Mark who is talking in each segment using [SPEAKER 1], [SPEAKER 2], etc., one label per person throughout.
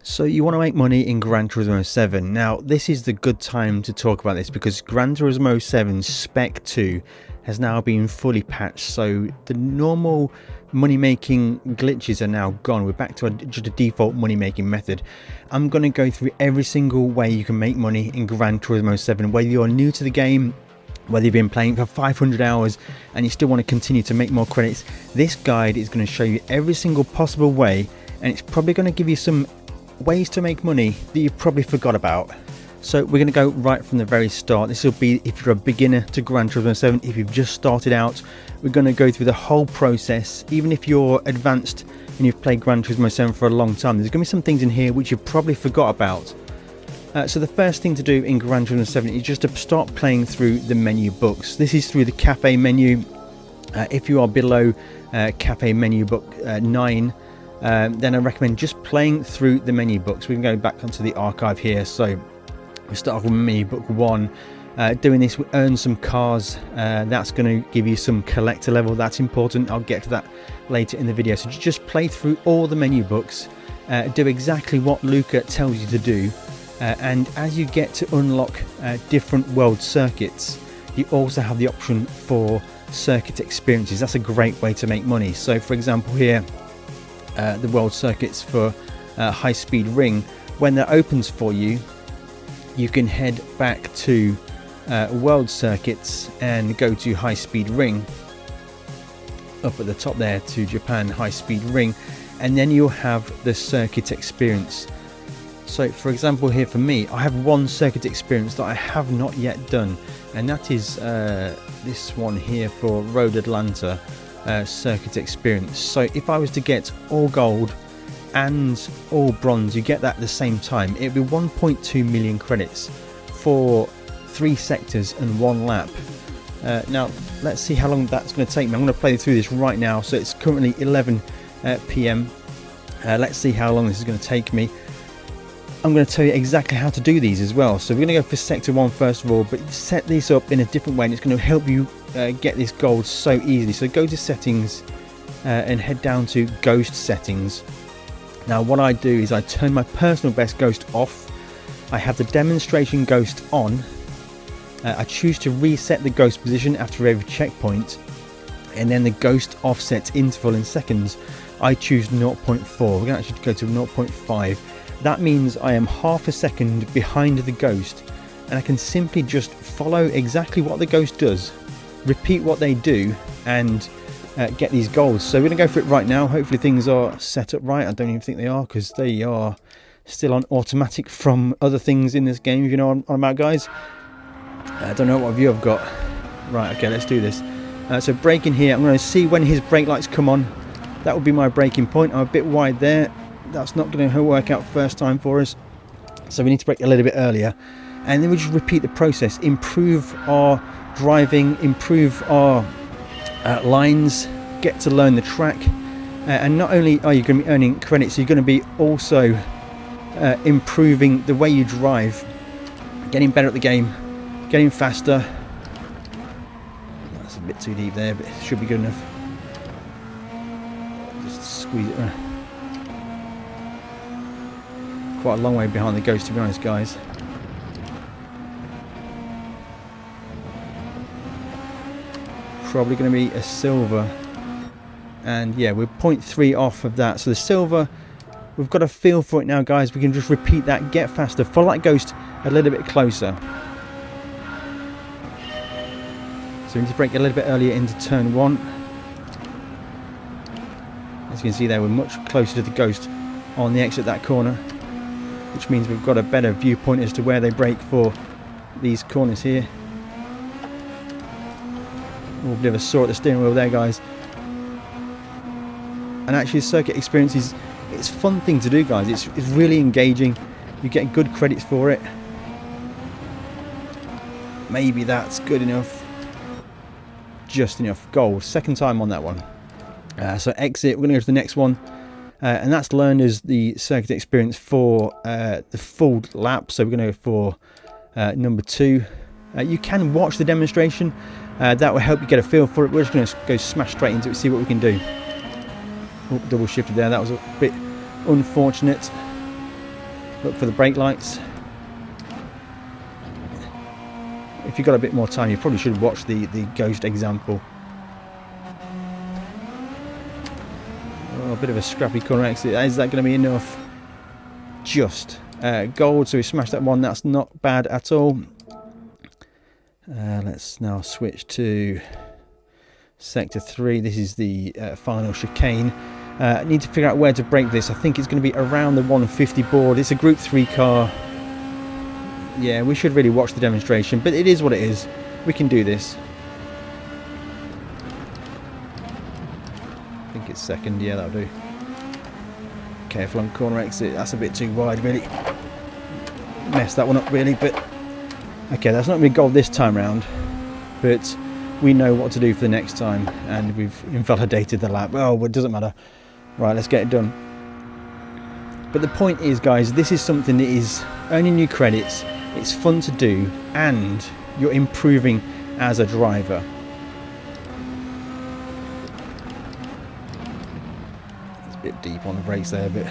[SPEAKER 1] So you want to make money in Gran Turismo 7. Now this is the good time to talk about this because Gran Turismo 7 Spec 2 has now been fully patched, so the normal money making glitches are now gone. We're back to just a default money making method. I'm going to go through every single way you can make money in Gran Turismo 7, whether you're new to the game, whether you've been playing for 500 hours and you still want to continue to make more credits. This guide is going to show you every single possible way, and it's probably going to give you some ways to make money that you probably forgot about. So we're going to go right from the very start. This will be if you're a beginner to Gran Turismo 7. If you've just started out, we're going to go through the whole process. Even if you're advanced and you've played Gran Turismo 7 for a long time, there's going to be some things in here which you probably forgot about. So the first thing to do in Gran Turismo 7 is just to start playing through the menu books. This is through the cafe menu. If you are below cafe menu book 9, then I recommend just playing through the menu books. We can go back onto the archive here. So we start off with menu book 1. Doing this, we earn some cars. That's going to give you some collector level. That's important. I'll get to that later in the video. So just play through all the menu books. Do exactly what Luca tells you to do. And as you get to unlock different world circuits, you also have the option for circuit experiences. That's a great way to make money. So for example here, the world circuits for High Speed Ring, when that opens for you, you can head back to world circuits and go to High Speed Ring, up at the top there to Japan High Speed Ring, and then you'll have the circuit experience. So for example here for me, I have one circuit experience that I have not yet done, and that is this one here for Road Atlanta circuit experience. So if I was to get all gold and all bronze, you get that at the same time, it would be 1.2 million credits for 3 sectors and 1 lap. Now let's see how long that's going to take me. I'm going to play through this right now. So it's currently 11 PM. Let's see how long this is going to take me. I'm going to tell you exactly how to do these as well. So we're going to go for sector 1 first of all, but set this up in a different way, and it's going to help you get this gold so easily. So go to settings and head down to ghost settings. Now what I do is I turn my personal best ghost off. I have the demonstration ghost on. I choose to reset the ghost position after every checkpoint, and then the ghost offset interval in seconds, I choose 0.4. We're going to actually go to 0.5. That means I am half a second behind the ghost, and I can simply just follow exactly what the ghost does, repeat what they do, and get these golds. So we're going to go for it right now. Hopefully things are set up right. I don't even think they are, because they are still on automatic from other things in this game, if you know what I'm about, guys. I don't know what view I've got. Right, okay, let's do this. So braking here, I'm going to see when his brake lights come on. That will be my braking point. I'm a bit wide there. That's not going to work out first time for us, so we need to brake a little bit earlier, and then we just repeat the process, improve our driving, improve our lines, get to learn the track, and not only are you going to be earning credits, you're going to be also improving the way you drive, getting better at the game, getting faster. That's a bit too deep there, but it should be good enough. Just squeeze it. Quite a long way behind the ghost, to be honest, guys. Probably going to be a silver, and yeah, we're 0.3 off of that. So the silver, we've got a feel for it now, guys. We can just repeat that, get faster, follow that ghost a little bit closer. So we need to brake a little bit earlier into turn 1. As you can see there, we're much closer to the ghost on the exit that corner, which means we've got a better viewpoint as to where they brake for these corners here. Oh, a bit of a saw at the steering wheel there, guys. And actually, circuit experience is, it's a fun thing to do, guys. It's really engaging. You get good credits for it. Maybe that's good enough. Just enough. Gold. Second time on that one. So exit. We're going to go to the next one. And that's learned as the circuit experience for the full lap. So we're going to go for number 2. You can watch the demonstration. That will help you get a feel for it. We're just going to go smash straight into it, see what we can do. Oh, double shifted there. That was a bit unfortunate. Look for the brake lights. If you've got a bit more time, you probably should watch the Ghost example. Oh, a bit of a scrappy corner exit. Is that going to be enough? Just. Gold, so we smashed that one. That's not bad at all. Let's now switch to Sector 3. This is the final chicane. I need to figure out where to brake this. I think it's going to be around the 150 board. It's a Group 3 car. Yeah, we should really watch the demonstration, but it is what it is. We can do this. I think it's second. Yeah, that'll do. Careful on corner exit. That's a bit too wide, really. Messed that one up, really, but... Okay, that's not going to be gold this time round, but we know what to do for the next time, and we've invalidated the lap. Oh, it doesn't matter. Right, let's get it done. But the point is, guys, this is something that is earning you credits, it's fun to do, and you're improving as a driver. It's a bit deep on the brakes there, but...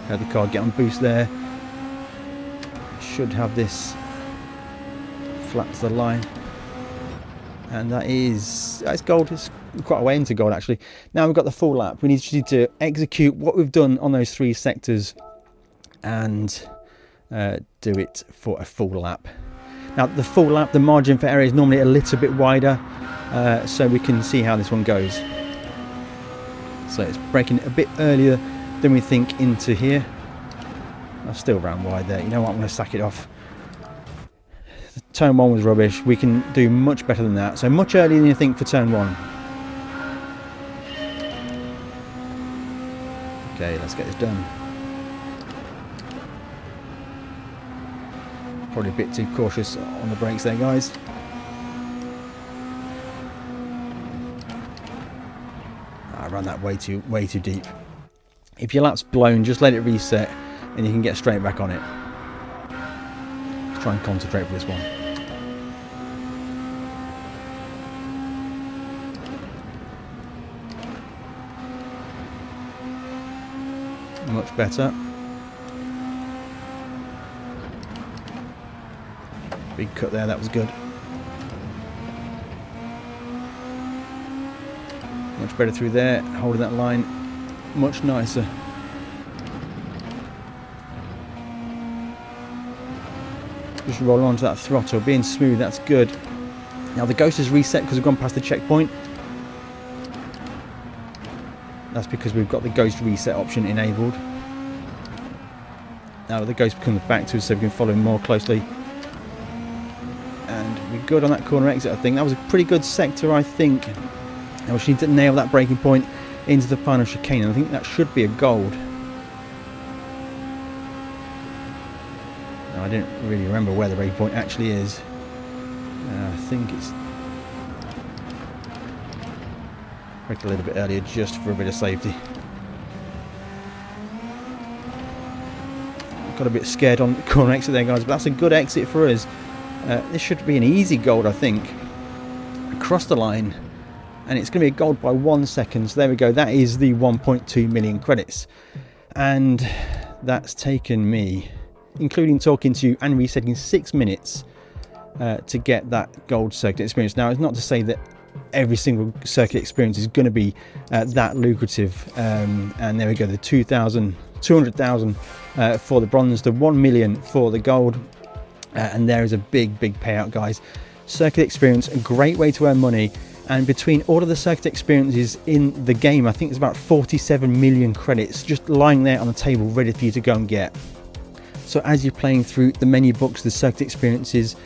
[SPEAKER 1] Had the car get on boost there. Should have this flat to the line. And that is, it's gold. It's quite a way into gold, actually. Now we've got the full lap. We need to execute what we've done on those 3 sectors and do it for a full lap. Now the full lap, the margin for error is normally a little bit wider, so we can see how this one goes. So it's braking a bit earlier than we think into here. I've still ran wide there. You know what, I'm going to sack it off. Turn 1 was rubbish. We can do much better than that. So much earlier than you think for turn 1. Okay, let's get this done. Probably a bit too cautious on the brakes there, guys. I ran that way too deep. If your lap's blown, just let it reset and you can get straight back on it. Let's try and concentrate for this one. Much better. Big cut there, that was good. Much better through there, holding that line. Much nicer. Just roll onto that throttle, being smooth, that's good. Now the Ghost is reset because we've gone past the checkpoint. That's because we've got the Ghost reset option enabled. Now the Ghost comes back to us so we can follow him more closely. And we're good on that corner exit, I think. That was a pretty good sector, I think. Now we just need to nail that braking point into the final chicane, and I think that should be a gold. Now, I didn't really remember where the braking point actually is. I think it's brake a little bit earlier just for a bit of safety. Got a bit scared on the corner exit there, guys, but that's a good exit for us. This should be an easy gold, I think. Across the line. And it's going to be a gold by 1 second. So there we go. That is the 1.2 million credits. And that's taken me, including talking to you and resetting, 6 minutes to get that gold circuit experience. Now, it's not to say that every single circuit experience is going to be that lucrative. And there we go. The 200,000 for the bronze, the 1 million for the gold. And there is a big payout, guys. Circuit experience, a great way to earn money. And between all of the circuit experiences in the game, I think there's about 47 million credits just lying there on the table ready for you to go and get. So as you're playing through the menu books, the circuit experiences,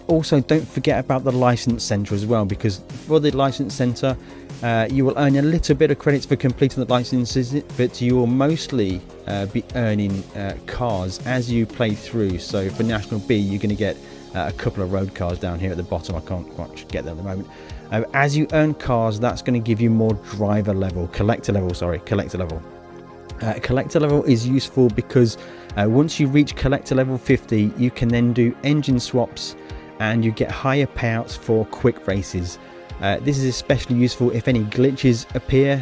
[SPEAKER 1] also don't forget about the license center as well, because for the license center you will earn a little bit of credits for completing the licenses, but you will mostly be earning cars as you play through. So for National B, you're going to get a couple of road cars down here at the bottom. I can't quite get there at the moment. As you earn cars, that's going to give you more collector level. Collector level is useful because once you reach collector level 50, you can then do engine swaps and you get higher payouts for quick races. This is especially useful if any glitches appear.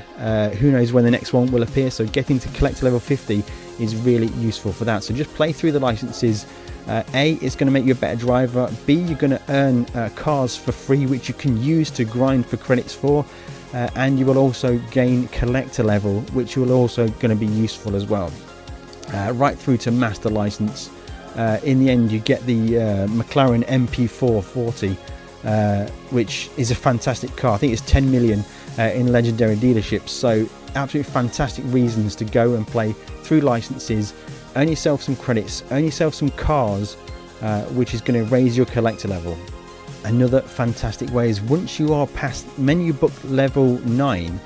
[SPEAKER 1] Who knows when the next one will appear, so getting to collector level 50 is really useful for that. So just play through the licenses. A, it's going to make you a better driver. B, you're going to earn cars for free, which you can use to grind for credits for. And you will also gain collector level, which will also going to be useful as well. Right through to master license. In the end, you get the McLaren MP440, which is a fantastic car. I think it's 10 million in legendary dealerships. So absolutely fantastic reasons to go and play through licenses, earn yourself some credits, earn yourself some cars, which is going to raise your collector level. Another fantastic way is once you are past menu book level 9,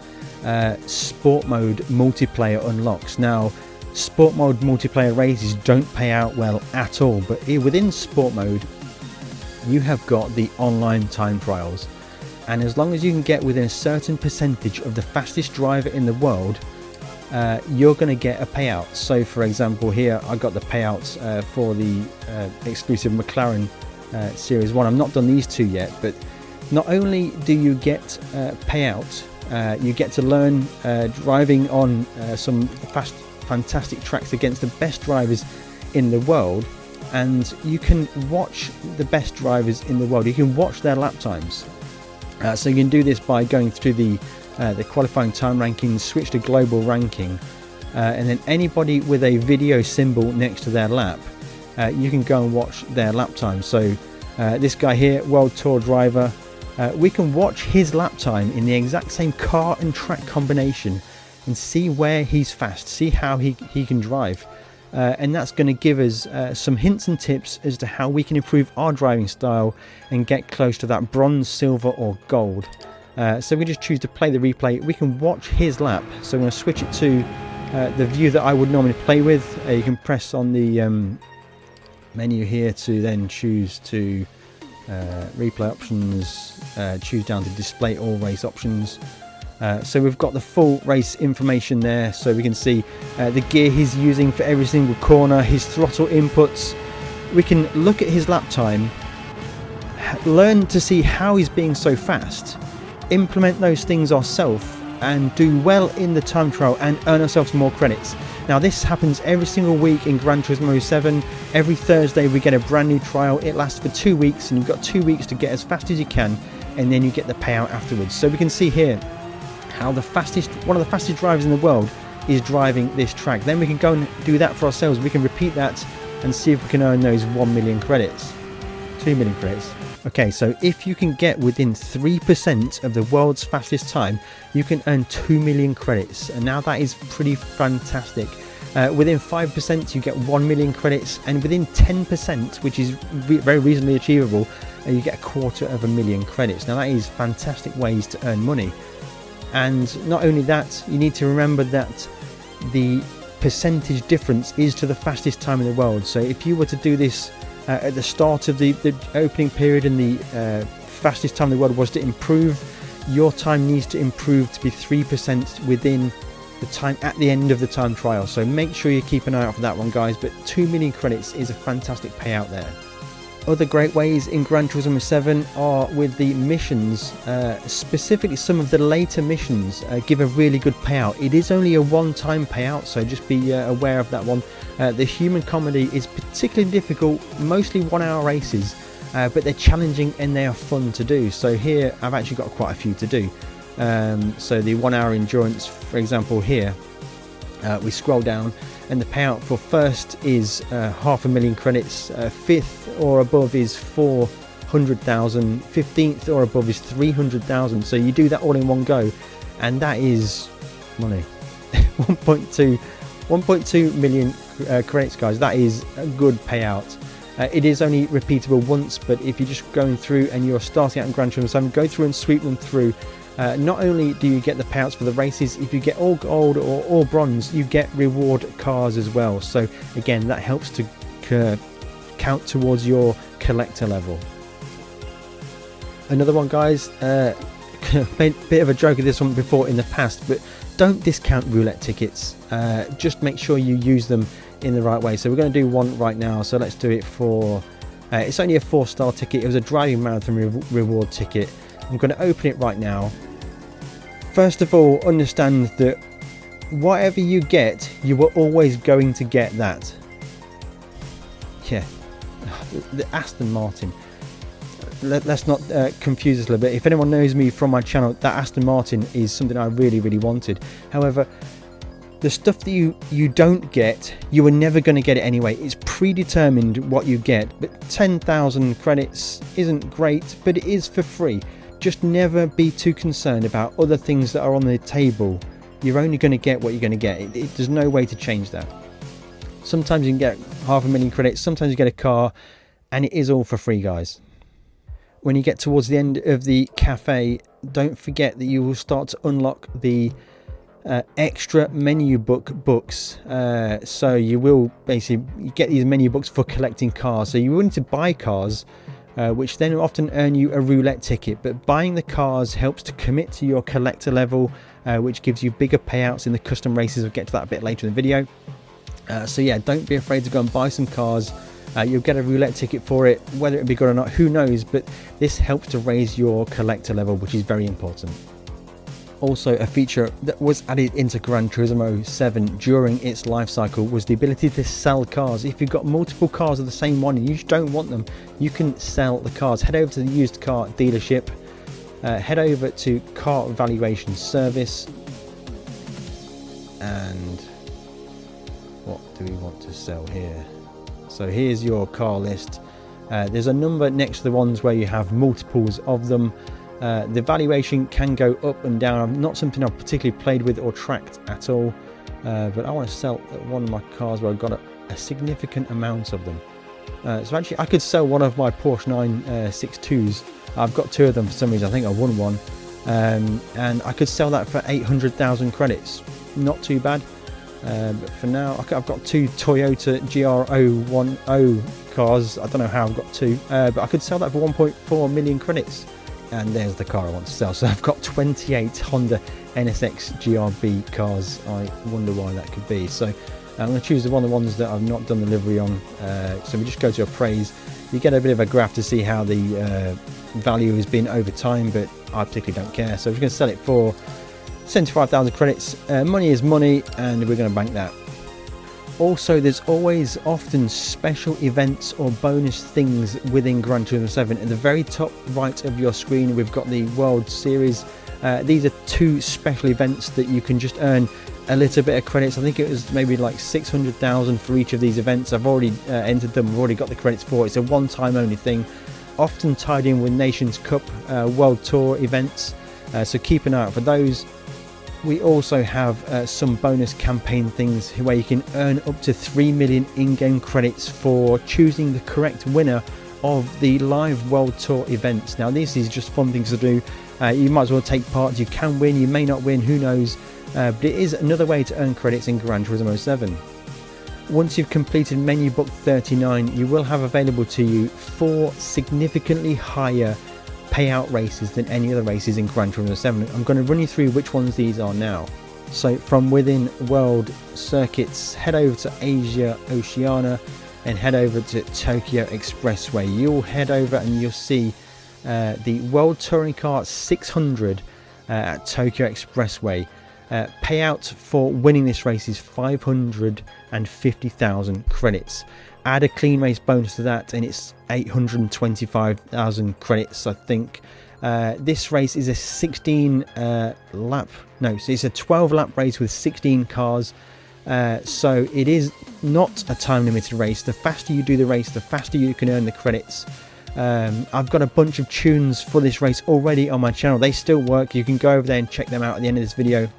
[SPEAKER 1] sport mode multiplayer unlocks. Now, sport mode multiplayer races don't pay out well at all, but within sport mode you have got the online time trials, and as long as you can get within a certain percentage of the fastest driver in the world, you're going to get a payout. So for example, here I got the payouts for the exclusive McLaren Series 1. I've not done these two yet, but not only do you get payout, you get to learn driving on some fantastic tracks against the best drivers in the world, and you can watch the best drivers in the world. You can watch their lap times. So you can do this by going through the qualifying time rankings, switch to global ranking, and then anybody with a video symbol next to their lap, you can go and watch their lap time. So this guy here, World Tour driver, we can watch his lap time in the exact same car and track combination and see where he's fast, see how he can drive. And that's going to give us some hints and tips as to how we can improve our driving style and get close to that bronze, silver or gold. So we just choose to play the replay. We can watch his lap. So I'm going to switch it to the view that I would normally play with. You can press on the menu here to then choose to replay options, choose down to display all race options. So we've got the full race information there, so we can see the gear he's using for every single corner, his throttle inputs. We can look at his lap time, learn to see how he's being so fast, implement those things ourselves and do well in the time trial and earn ourselves more credits. Now this happens every single week in Gran Turismo 7. Every Thursday we get a brand new trial. It lasts for 2 weeks and you've got 2 weeks to get as fast as you can, and then you get the payout afterwards. So we can see here how one of the fastest drivers in the world is driving this track. Then we can go and do that for ourselves. We can repeat that and see if we can earn those 1 million credits, 2 million credits. Okay, so if you can get within 3% of the world's fastest time, you can earn 2 million credits, and now that is pretty fantastic. Within 5% you get 1 million credits, and within 10%, which is very reasonably achievable, you get 250,000 credits. Now that is fantastic ways to earn money. And not only that, you need to remember that the percentage difference is to the fastest time in the world. So if you were to do this at the start of the opening period and the fastest time in the world was to improve, your time needs to improve to be 3% within the time at the end of the time trial. So make sure you keep an eye out for that one, guys. But 2 million credits is a fantastic payout there. Other great ways in Gran Turismo 7 are with the missions. Specifically, some of the later missions give a really good payout. It is only a one-time payout, so just be aware of that one. The human comedy is particularly difficult, mostly 1 hour races, but they're challenging and they are fun to do. So here I've actually got quite a few to do. So the 1 hour endurance, for example, here we scroll down and the payout for first is 500,000 credits, 5th or above is 400,000, 15th or above is 300,000. So you do that all in one go, and that is money. 1.2 million credits, guys. That is a good payout. It is only repeatable once, but if you're just going through and you're starting out in Gran Turismo 7, go through and sweep them through. Not only do you get the payouts for the races, if you get all gold or all bronze, you get reward cars as well. So again, that helps to count towards your collector level. Another one, guys, made a bit of a joke of this one before in the past, but don't discount roulette tickets. Just make sure you use them in the right way. So we're going to do one right now. So let's do it for it's only a 4-star ticket. It was a driving marathon reward ticket. I'm going to open it right now. First of all, understand that whatever you get, you are always going to get that. Yeah, the Aston Martin. Let's not confuse us a little bit. If anyone knows me from my channel, that Aston Martin is something I really, really wanted. However, the stuff that you don't get, you are never going to get it anyway. It's predetermined what you get. But 10,000 credits isn't great, but it is for free. Just never be too concerned about other things that are on the table. You're only going to get what you're going to get. There's no way to change that. Sometimes you can get 500,000 credits, sometimes you get a car, and it is all for free, guys. When you get towards the end of the cafe, don't forget that you will start to unlock the extra menu books. So you will basically get these menu books for collecting cars. So you will need to buy cars, which then often earn you a roulette ticket. But buying the cars helps to commit to your collector level, which gives you bigger payouts in the custom races. We'll get to that a bit later in the video. So yeah, don't be afraid to go and buy some cars. You'll get a roulette ticket for it, whether it be good or not, who knows, but this helps to raise your collector level, which is very important. Also, a feature that was added into Gran Turismo 7 during its life cycle was the ability to sell cars. If you've got multiple cars of the same one and you just don't want them, you can sell the cars. Head over to the used car dealership, head over to car valuation service, and what do we want to sell here? So here's your car list. There's a number next to the ones where you have multiples of them. The valuation can go up and down. Not something I've particularly played with or tracked at all, but I want to sell one of my cars where I've got a significant amount of them. So actually I could sell one of my Porsche 962s. I've got two of them for some reason. I think I won one, and I could sell that for 800,000 credits. Not too bad. But for now, I've got two Toyota GR010 cars. I don't know how I've got two, but I could sell that for 1.4 million credits. And there's the car I want to sell. So I've got 28 Honda NSX GRB cars. I wonder why that could be. So I'm going to choose one of the ones that I've not done the livery on. So we just go to appraise. You get a bit of a graph to see how the value has been over time, but I particularly don't care. So we're going to sell it for 75,000 credits. Money is money, and we're going to bank that. Also, there's always often special events or bonus things within Gran Turismo 7. At the very top right of your screen, we've got the World Series. These are two special events that you can just earn a little bit of credits. I think it was maybe like 600,000 for each of these events. I've already entered them. I've already got the credits for it. It's a one-time only thing, often tied in with Nations Cup World Tour events. So keep an eye out for those. We also have some bonus campaign things where you can earn up to 3 million in-game credits for choosing the correct winner of the live World Tour events. Now this is just fun things to do. You might as well take part. You can win, you may not win, who knows, but it is another way to earn credits in Gran Turismo 7. Once you've completed menu book 39, you will have available to you 4 significantly higher payout races than any other races in Gran Turismo 7. I'm going to run you through which ones these are now. So from within world circuits, head over to Asia Oceania and head over to Tokyo Expressway. You'll head over and you'll see the World Touring Car 600 at Tokyo Expressway. Payout for winning this race is 550,000 credits. Add a clean race bonus to that and it's 825,000 credits, I think. This race is a 12 lap race with 16 cars. So it is not a time limited race. The faster you do the race, the faster you can earn the credits. I've got a bunch of tunes for this race already on my channel. They still work. You can go over there and check them out at the end of this video.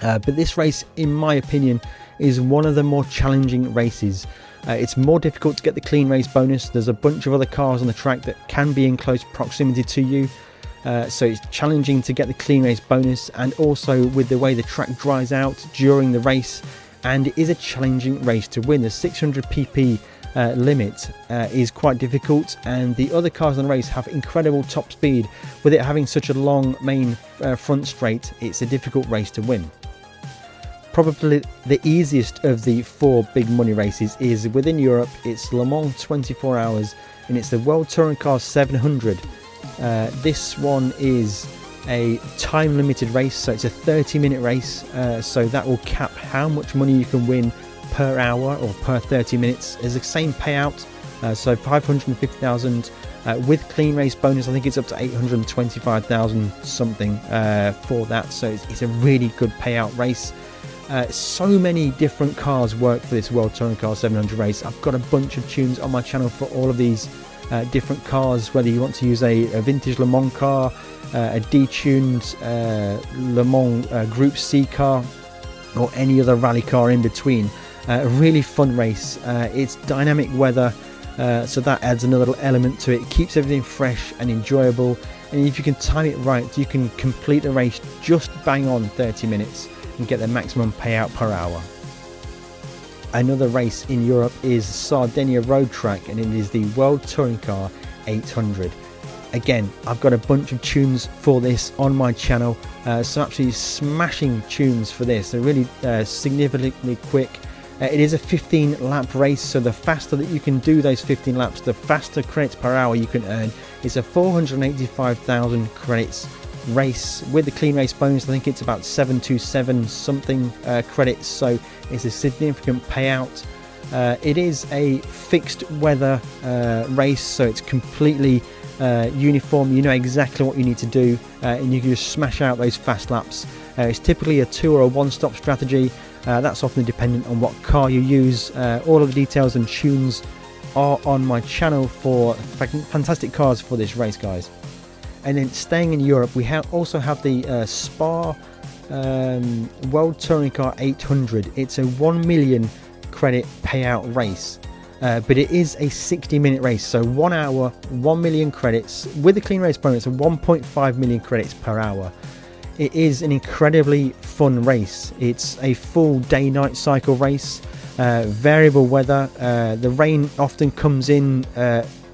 [SPEAKER 1] But this race, in my opinion, is one of the more challenging races. It's more difficult to get the clean race bonus. There's a bunch of other cars on the track that can be in close proximity to you. So it's challenging to get the clean race bonus, and also with the way the track dries out during the race, and it is a challenging race to win. The 600 pp limit is quite difficult, and the other cars on the race have incredible top speed. With it having such a long main front straight, it's a difficult race to win. Probably the easiest of the 4 big money races is within Europe. It's Le Mans 24 hours and it's the World Touring Car 700. This one is a time limited race, so it's a 30-minute race, so that will cap how much money you can win per hour or per 30 minutes. It's the same payout, so 550,000 with clean race bonus. I think it's up to 825,000 something for that, so it's a really good payout race. So many different cars work for this World Touring Car 700 race. I've got a bunch of tunes on my channel for all of these different cars, whether you want to use a vintage Le Mans car, a detuned Le Mans Group C car, or any other rally car in between. A really fun race. It's dynamic weather, so that adds another little element to it. It keeps everything fresh and enjoyable, and if you can time it right, you can complete the race just bang on 30 minutes and get the maximum payout per hour. Another race in Europe is Sardinia Road Track, and it is the World Touring Car 800. Again, I've got a bunch of tunes for this on my channel, some absolutely smashing tunes for this. They're really significantly quick. It is a 15 lap race, so the faster that you can do those 15 laps, the faster credits per hour you can earn. It's a 485,000 credits race with the clean race bonus. I think it's about 727 something credits, so it's a significant payout. It is a fixed weather race, so it's completely uniform. You know exactly what you need to do, and you can just smash out those fast laps. It's typically a 2 or a 1-stop strategy. That's often dependent on what car you use. All of the details and tunes are on my channel for fantastic cars for this race, guys. And then staying in Europe, we also have the Spa World Touring Car 800. It's a 1 million credit payout race, but it is a 60-minute race, so 1 hour, 1 million credits with a clean race bonus of 1.5 million credits per hour. It is an incredibly fun race. It's a full day-night cycle race, variable weather. The rain often comes in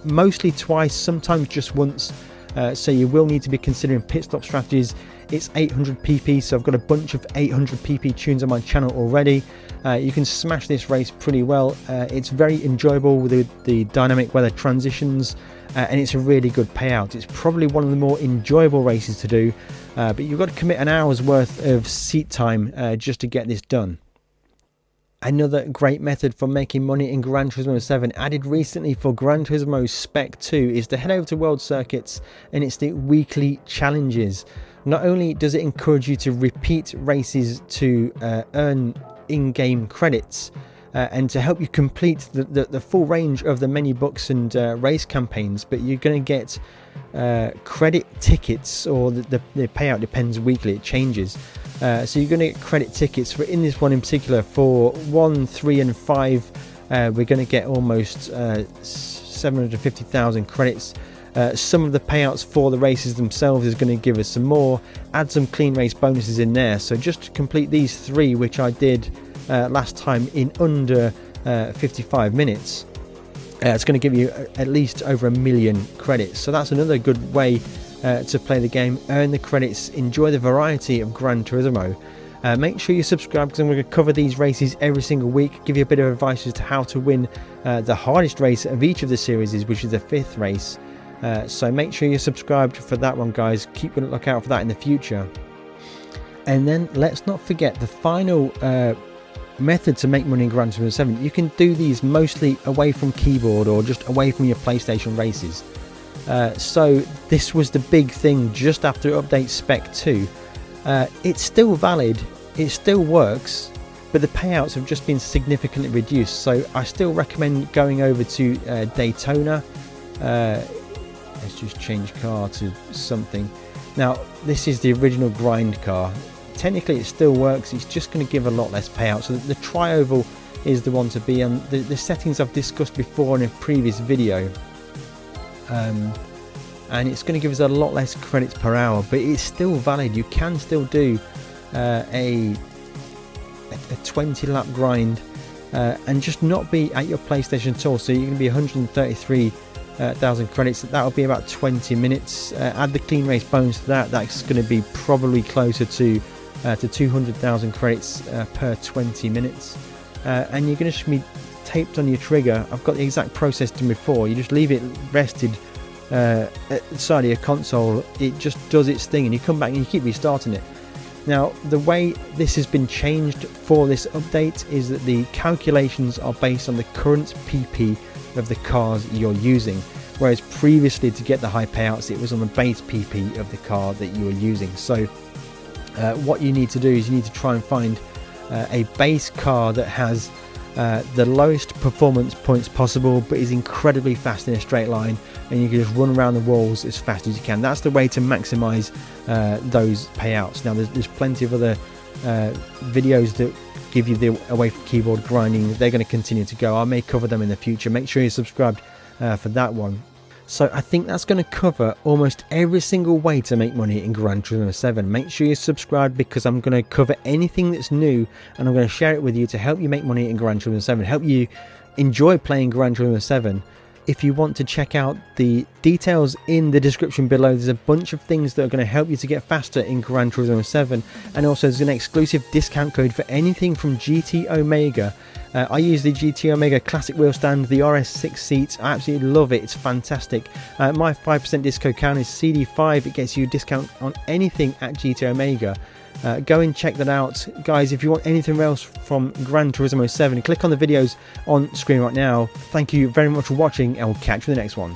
[SPEAKER 1] mostly twice, sometimes just once, so you will need to be considering pit stop strategies. It's 800 pp, so I've got a bunch of 800 pp tunes on my channel already. You can smash this race pretty well. It's very enjoyable with the dynamic weather transitions, and it's a really good payout. It's probably one of the more enjoyable races to do, but you've got to commit an hour's worth of seat time just to get this done. Another great method for making money in Gran Turismo 7, added recently for Gran Turismo Spec 2, is to head over to World Circuits, and it's the weekly challenges. Not only does it encourage you to repeat races to earn in-game credits, and to help you complete the full range of the menu books and race campaigns, but you're going to get credit tickets, or the payout depends weekly, it changes. So you're going to get credit tickets for, in this one in particular, for 1, 3 and 5 we're going to get almost 750,000 credits. Some of the payouts for the races themselves is going to give us some more. Add some clean race bonuses in there, so just to complete these 3, which I did last time in under 55 minutes, it's going to give you at least over 1 million credits. So that's another good way to play the game, earn the credits, enjoy the variety of Gran Turismo. Make sure you subscribe, because I'm going to cover these races every single week, give you a bit of advice as to how to win the hardest race of each of the series, which is the 5th race. So make sure you're subscribed for that one, guys. Keep a lookout for that in the future. And then let's not forget the final method to make money in Gran Turismo 7. You can do these mostly away from keyboard or just away from your PlayStation races. So this was the big thing just after update Spec 2. It's still valid, it still works, but the payouts have just been significantly reduced. So I still recommend going over to Daytona. Let's just change car to something. Now this is the original grind car. Technically it still works, it's just going to give a lot less payout. So the tri-oval is the one to be on. The settings I've discussed before in a previous video, and it's going to give us a lot less credits per hour, but it's still valid. You can still do a 20 lap grind and just not be at your PlayStation at all. So you're going to be 133,000 credits. That'll be about 20 minutes. Add the clean race bonus to that, that's going to be probably closer to 200,000 credits per 20 minutes. And you're going to be taped on your trigger. I've got the exact process done before. You just leave it rested side of your console, it just does its thing, and you come back and you keep restarting it. Now, the way this has been changed for this update is that the calculations are based on the current PP of the cars you're using, whereas previously, to get the high payouts, it was on the base PP of the car that you were using. So what you need to do is you need to try and find a base car that has the lowest performance points possible, but is incredibly fast in a straight line, and you can just run around the walls as fast as you can. That's the way to maximize those payouts. Now, there's plenty of other videos that give you the away from keyboard grinding. They're going to continue to go. I may cover them in the future. Make sure you're subscribed for that one. So I think that's going to cover almost every single way to make money in Gran Turismo 7. Make sure you're subscribed, because I'm going to cover anything that's new, and I'm going to share it with you to help you make money in Gran Turismo 7, help you enjoy playing Gran Turismo 7. If you want to check out the details in the description below, there's a bunch of things that are going to help you to get faster in Gran Turismo 7, and also there's an exclusive discount code for anything from GT Omega. I use the GT Omega classic wheel stand, the RS6 seats. I absolutely love it. It's fantastic. My 5% discount code is CD5. It gets you a discount on anything at GT Omega. Go and check that out, guys. If you want anything else from Gran Turismo 7, click on the videos on screen right now. Thank you very much for watching, and we'll catch you in the next one.